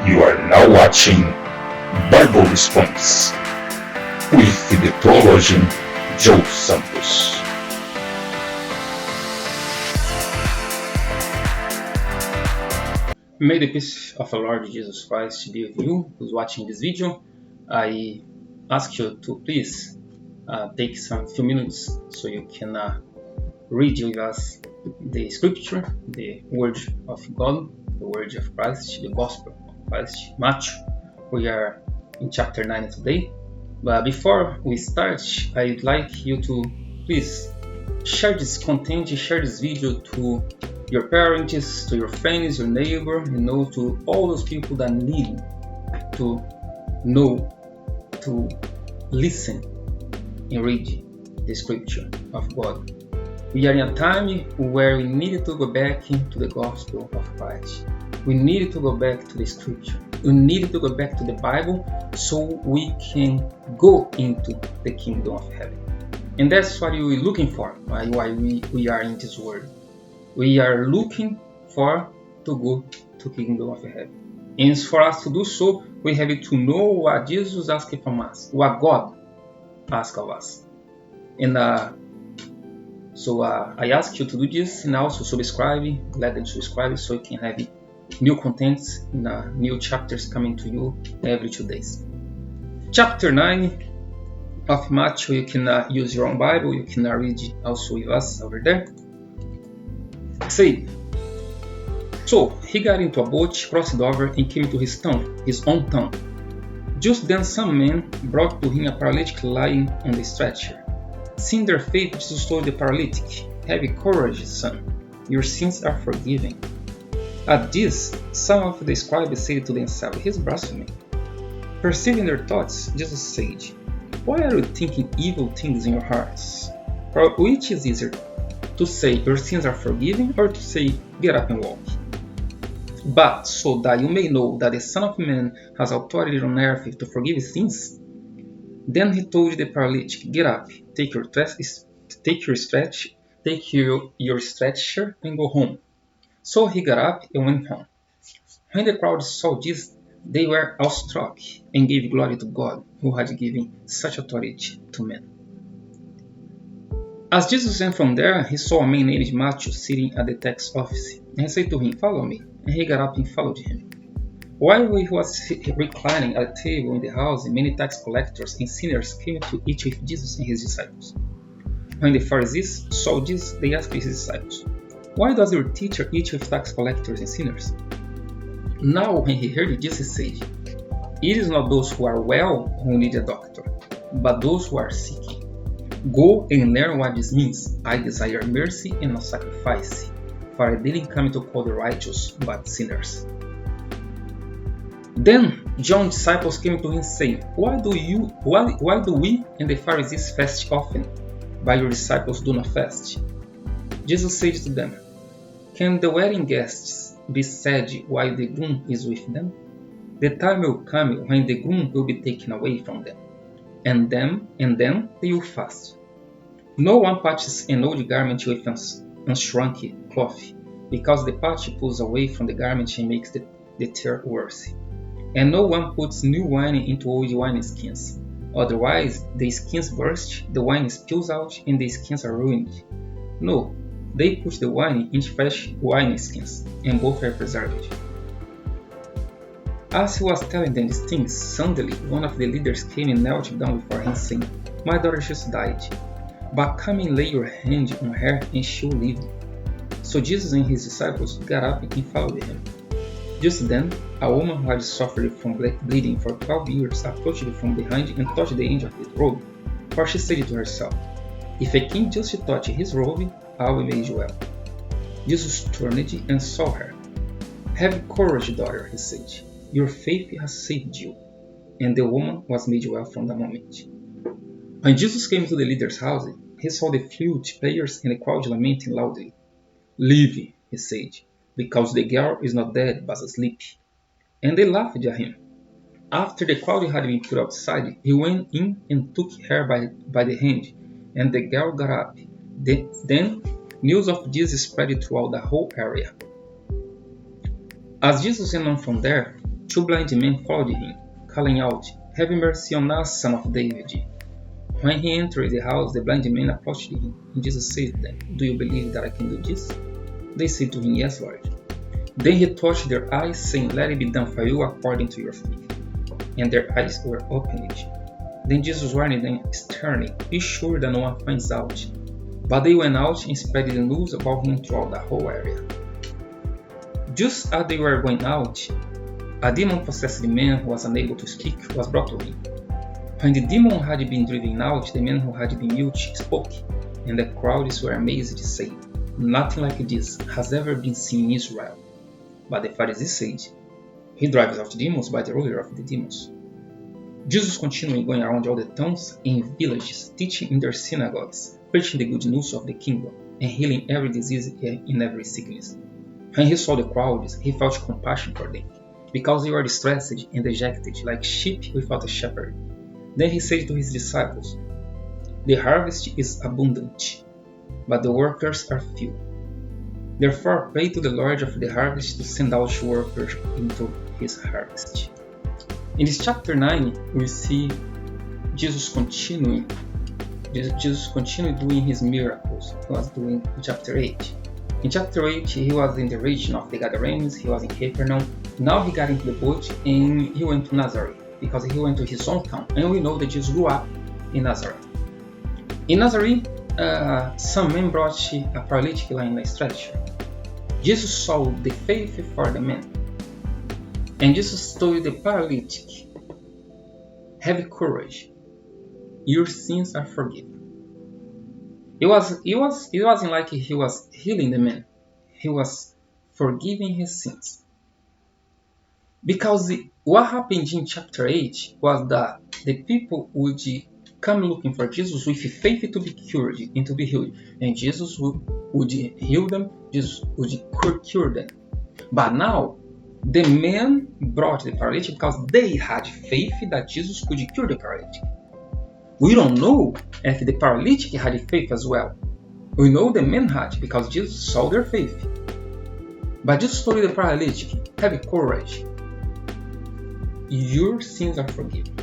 You are now watching Bible Response with the theologian Joe Santos. May the peace of our Lord Jesus Christ be with you who's watching this video. I ask you to please take some few minutes so you can read with us the scripture, the word of God, the word of Christ, the gospel of Christ, Mathew. We are in chapter 9 today. But before we start, I'd like you to please share this content, share this video to your parents, to your friends, your neighbor, to all those people that need to know, to listen and read the scripture of God. We are in a time where we need to go back into the gospel of Christ. We need to go back to the scripture. We need to go back to the Bible so we can go into the kingdom of heaven. And that's what we're looking for, why we are in this world. We are looking for to go to the kingdom of heaven. And for us to do so, we have to know what Jesus asked from us, what God asked of us. And so I ask you to do this and also subscribe, let them subscribe so you can have new contents and new chapters coming to you every 2 days. Chapter 9 of Matthew, you can use your own Bible, you can read also with us over there. Say, so he got into a boat, crossed over, and came to his own town. Just then some men brought to him a paralytic lying on the stretcher. Seeing their faith, Jesus told the paralytic, "Have courage, son, your sins are forgiven." At this, some of the scribes said to themselves, "He is blaspheming." Perceiving their thoughts, Jesus said, "Why are you thinking evil things in your hearts? For which is easier, to say your sins are forgiven, or to say get up and walk? But so that you may know that the Son of Man has authority on earth to forgive sins." Then he told the paralytic, "Get up, take your stretcher and go home." So he got up and went home. When the crowd saw this, they were awestruck and gave glory to God, who had given such authority to men. As Jesus went from there, he saw a man named Mathew sitting at the tax office, and he said to him, "Follow me." And he got up and followed him. While he was reclining at a table in the house, many tax collectors and sinners came to eat with Jesus and his disciples. When the Pharisees saw this, they asked his disciples, "Why does your teacher eat with tax collectors and sinners?" Now when he heard this, he said, "It is not those who are well who need a doctor, but those who are sick. Go and learn what this means. I desire mercy and not sacrifice, for I didn't come to call the righteous, but sinners." Then John's disciples came to him saying, Why do we and the Pharisees fast often, but your disciples do not fast?" Jesus said to them, "Can the wedding guests be sad while the groom is with them? The time will come when the groom will be taken away from them, and then they will fast. No one patches an old garment with unshrunk cloth, because the patch pulls away from the garment and makes the tear worse. And no one puts new wine into old wineskins. Otherwise, the skins burst, the wine spills out, and the skins are ruined. No, they put the wine into fresh wineskins, and both are preserved." As he was telling them these things, suddenly one of the leaders came and knelt down before him, saying, "My daughter just died, but come and lay your hand on her, and she will live." So Jesus and his disciples got up and followed him. Just then, a woman who had suffered from bleeding for 12 years approached from behind and touched the edge of his robe, for she said to herself, "If I can just touch his robe, I will be made well." Jesus turned and saw her. "Have courage, daughter," he said. "Your faith has saved you." And the woman was made well from that moment. When Jesus came to the leader's house, he saw the flute players and the crowd lamenting loudly. "Leave," he said, "because the girl is not dead but asleep." And they laughed at him. After the crowd had been put outside, he went in and took her by the hand, and the girl got up. Then news of Jesus spread throughout the whole area. As Jesus went on from there, Two blind men followed him, calling out, "Have mercy on us, son of David." When he entered the house, the blind men approached him, and Jesus said to them, "Do you believe that I can do this?" They said to him, "Yes, Lord." Then he touched their eyes, saying, "Let it be done for you according to your faith." And their eyes were opened. Then Jesus warned them sternly, "Be sure that no one finds out." But they went out and spread the news about him throughout the whole area. Just as they were going out, a demon-possessed man who was unable to speak was brought to him. When the demon had been driven out, the man who had been mute spoke, and the crowds were amazed, saying, "Nothing like this has ever been seen in Israel." But the Pharisees said, "He drives out demons by the ruler of the demons." Jesus continued going around all the towns and villages, teaching in their synagogues, preaching the good news of the kingdom, and healing every disease and every sickness. When he saw the crowds, he felt compassion for them, because they were distressed and dejected, like sheep without a shepherd. Then he said to his disciples, "The harvest is abundant, but the workers are few. Therefore pray to the Lord of the harvest to send out workers into his harvest." In this chapter 9, we see Jesus continuing doing his miracles he was doing in chapter 8. In chapter 8, he was in the region of the Gadarenes, he was in Capernaum. Now he got into the boat and he went to Nazareth, because he went to his hometown. And we know that Jesus grew up in Nazareth. In Nazareth, some men brought a paralytic lying in a stretcher. Jesus saw the faith for the man. And Jesus told the paralytic, "Have courage, your sins are forgiven." It wasn't like he was healing the man. He was forgiving his sins. Because what happened in chapter 8 was that the people would come looking for Jesus with faith to be cured and to be healed. And Jesus would heal them, Jesus would cure them. But now, the men brought the paralytic because they had faith that Jesus could cure the paralytic. We don't know if the paralytic had faith as well. We know the men had, because Jesus saw their faith. But Jesus told the paralytic, "Have courage, your sins are forgiven."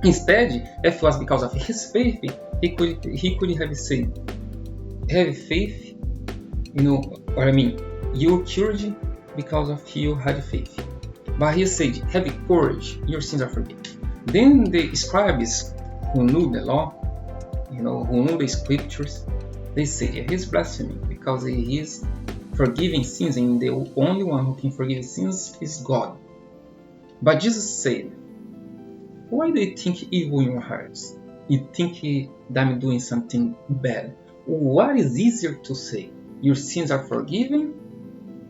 Instead, if it was because of his faith, he could have said, "Have faith, you cured because of you had faith." But he said, "Have courage, your sins are forgiven." Then the scribes who knew the law, who knew the scriptures, they said, "He's blaspheming because he is forgiving sins, and the only one who can forgive sins is God." But Jesus said, "Why do you think evil in your hearts? You think that I'm doing something bad. What is easier to say? Your sins are forgiven,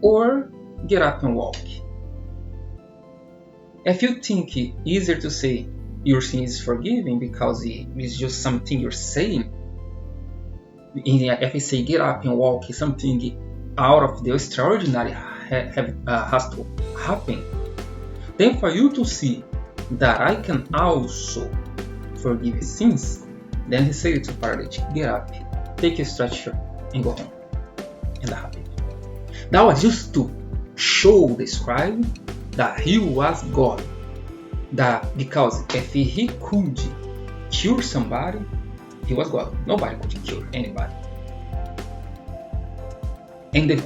or get up and walk?" If you think it's easier to say your sin is forgiven because it's just something you're saying, if you say get up and walk, something out of the extraordinary has to happen, then for you to see that I can also forgive sins, then he said to paralytic, "Get up, take your stretcher, and go home." And that happened. That was just to show the scribe that he was God. That because if he could cure somebody, he was God. Nobody could cure anybody. And the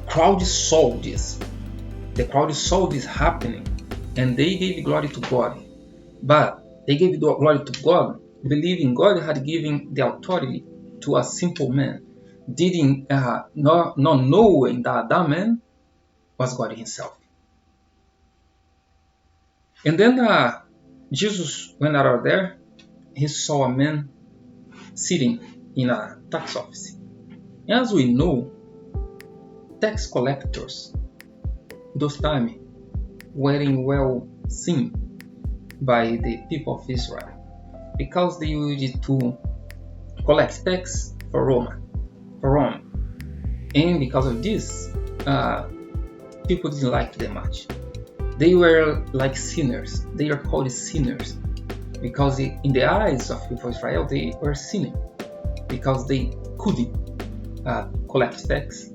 crowd saw this. The crowd saw this happening, and they gave glory to God. But they gave glory to God, believing God had given the authority to a simple man, not knowing that that man was God himself. And then Jesus went out there. He saw a man sitting in a tax office. As we know, tax collectors those times weren't well seen by the people of Israel, because they used to collect tax for Rome. And because of this, people didn't like them much. They were like sinners. They are called sinners because in the eyes of people of Israel, they were sinning because they couldn't collect tax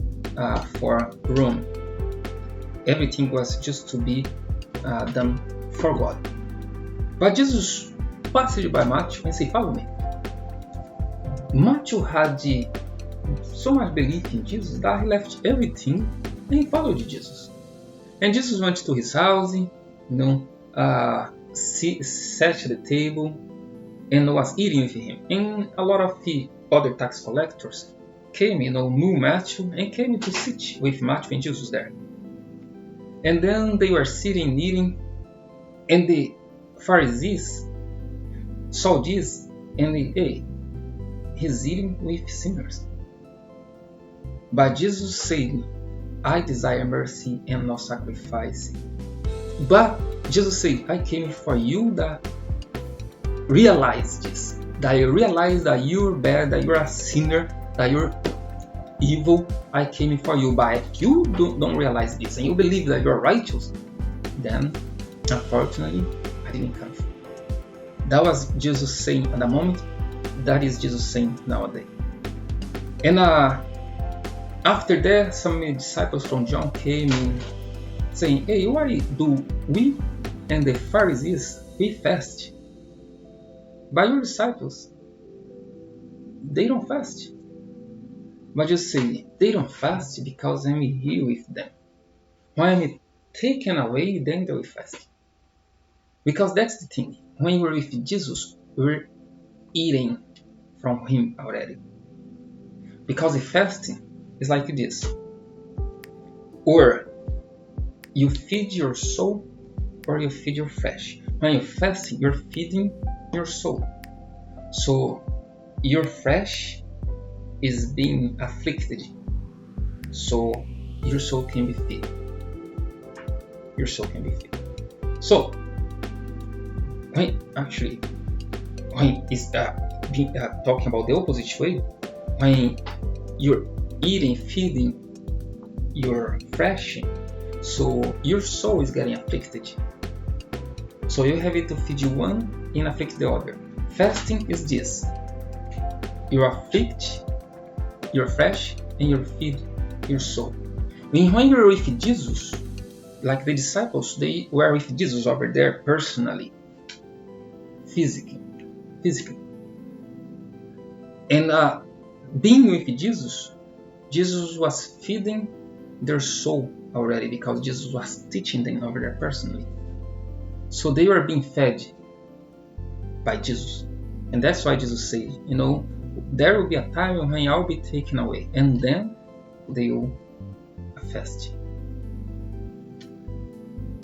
for Rome. Everything was just to be done for God. But Jesus passed by Matthew and said, "Follow me." Matthew had so much belief in Jesus that he left everything and he followed Jesus. And Jesus went to his house, sat at the table and was eating with him. And a lot of the other tax collectors came, knew Matthew and came to sit with Matthew and Jesus there. And then they were sitting, eating, and the Pharisees saw this and he's eating with sinners. But Jesus said, "I desire mercy and not sacrifice." But Jesus said, "I came for you that realize this, that you realize that you're bad, that you're a sinner, that you're evil. I came for you, but if you don't realize this and you believe that you're righteous, then unfortunately I didn't come for you." That was Jesus saying at the moment. That is Jesus saying nowadays. And after that, some disciples from John came in saying, "Hey, why do we and the Pharisees, we fast? But your disciples, they don't fast." But just say, "They don't fast because I'm here with them. When I'm taken away, then they will fast." Because that's the thing. When we're with Jesus, we're eating from him already. Because the fasting is like this. Or you feed your soul or you feed your flesh. When you're fasting, you're feeding your soul. So your flesh is being afflicted. So your soul can be fed. Your soul can be fed. So when it's talking about the opposite way, when you're eating, feeding your flesh, so your soul is getting afflicted. So you have to feed one and afflict the other. Fasting is this. You afflict your flesh and you feed your soul. When you're with Jesus, like the disciples, they were with Jesus over there personally, physically. And being with Jesus was feeding their soul already because Jesus was teaching them over there personally. So they were being fed by Jesus. And that's why Jesus said, there will be a time when I'll be taken away, and then they will fast.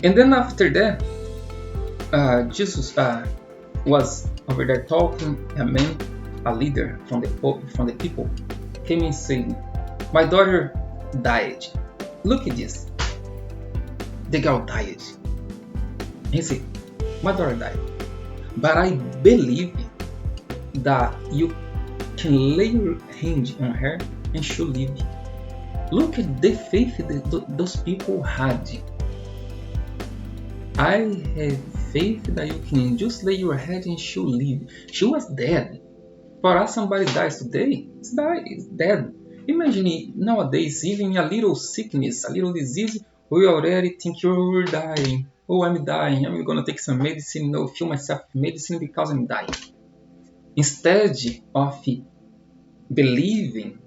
And then after that, Jesus was over there talking. A man, a leader from the people, came and said, "My daughter died. Look at this. The girl died." He said, "My daughter died, but I believe that you can lay your hand on her and she'll live." Look at the faith that those people had. I have faith that you can just lay your head and she'll live. She was dead. For us, somebody dies today, it's dead. Imagine nowadays, even a little sickness, a little disease, we already think you're dying. Oh, I'm dying. I'm going to take some medicine. No, fill myself with medicine because I'm dying. Instead of believing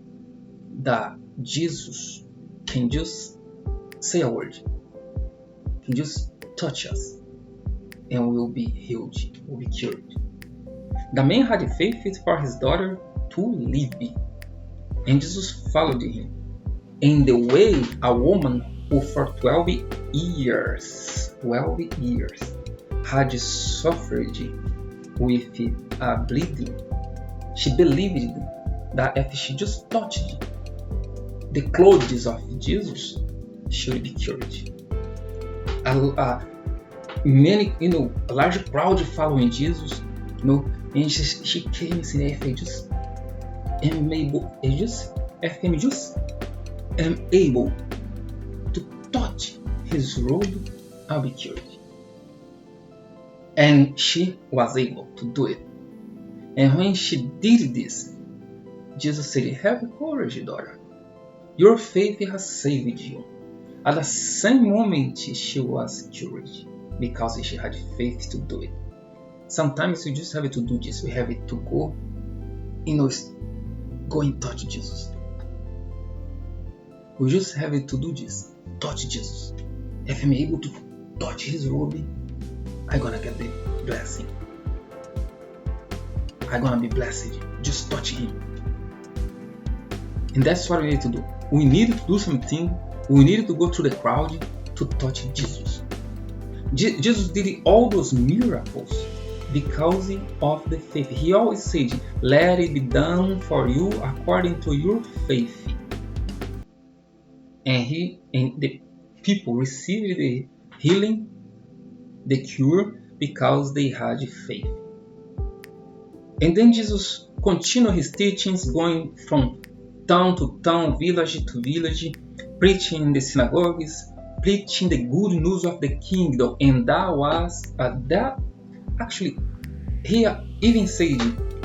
that Jesus can just say a word, can just touch us, and we'll be healed, we'll be cured. The man had faith for his daughter to live, and Jesus followed him. In the way, a woman who for 12 years had suffered with bleeding, she believed that if she just touched the clothes of Jesus, she would be cured. Many, a large crowd following Jesus, and she came and said, "If I just am able to touch his robe, I'll be cured." And she was able to do it. And when she did this, Jesus said, "Have courage, daughter. Your faith has saved you." At the same moment, she was cured. because she had faith to do it. Sometimes we just have to do this. We have to go, go and touch Jesus. We just have to do this. Touch Jesus. If I'm able to touch his robe, I'm gonna get the blessing. I'm gonna be blessed. Just touch him. And that's what we need to do. We need to do something. We need to go through the crowd to touch Jesus. Jesus did all those miracles because of the faith. He always said, let it be done for you according to your faith. And the people received the healing, the cure, because they had faith. And then Jesus continued his teachings, going from town to town, village to village, preaching in the synagogues, preaching the good news of the kingdom. And he even said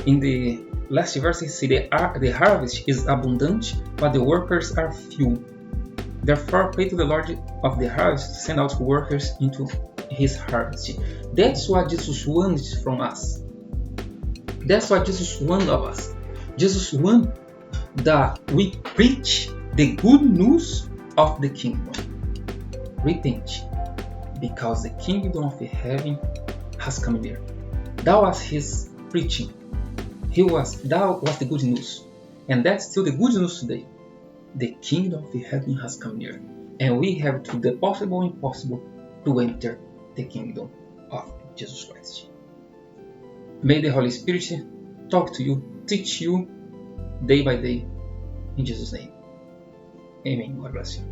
in the last verse, he said, the harvest is abundant, but the workers are few. Therefore, pray to the Lord of the harvest to send out workers into his harvest. That's what Jesus wants from us. That's what Jesus wants of us. Jesus wants that we preach the good news of the kingdom. Repent, because the kingdom of heaven has come near. That was his preaching. That was the good news. And that's still the good news today. The kingdom of heaven has come near. And we have to do the possible and impossible to enter the kingdom of Jesus Christ. May the Holy Spirit talk to you, teach you day by day. In Jesus' name. Amen. God bless you.